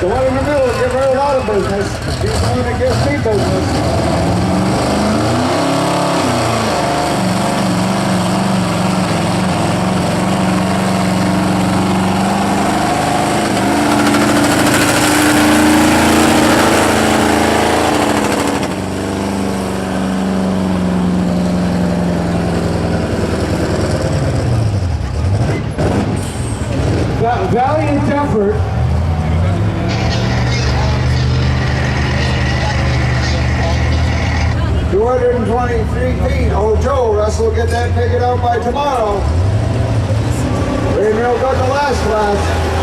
The one in the middle will give her a lot of business. She's the one that gives me business. Valiant effort. $223 feet. Oh, Joe, Russell will get that figured out by tomorrow. We real good in the last class.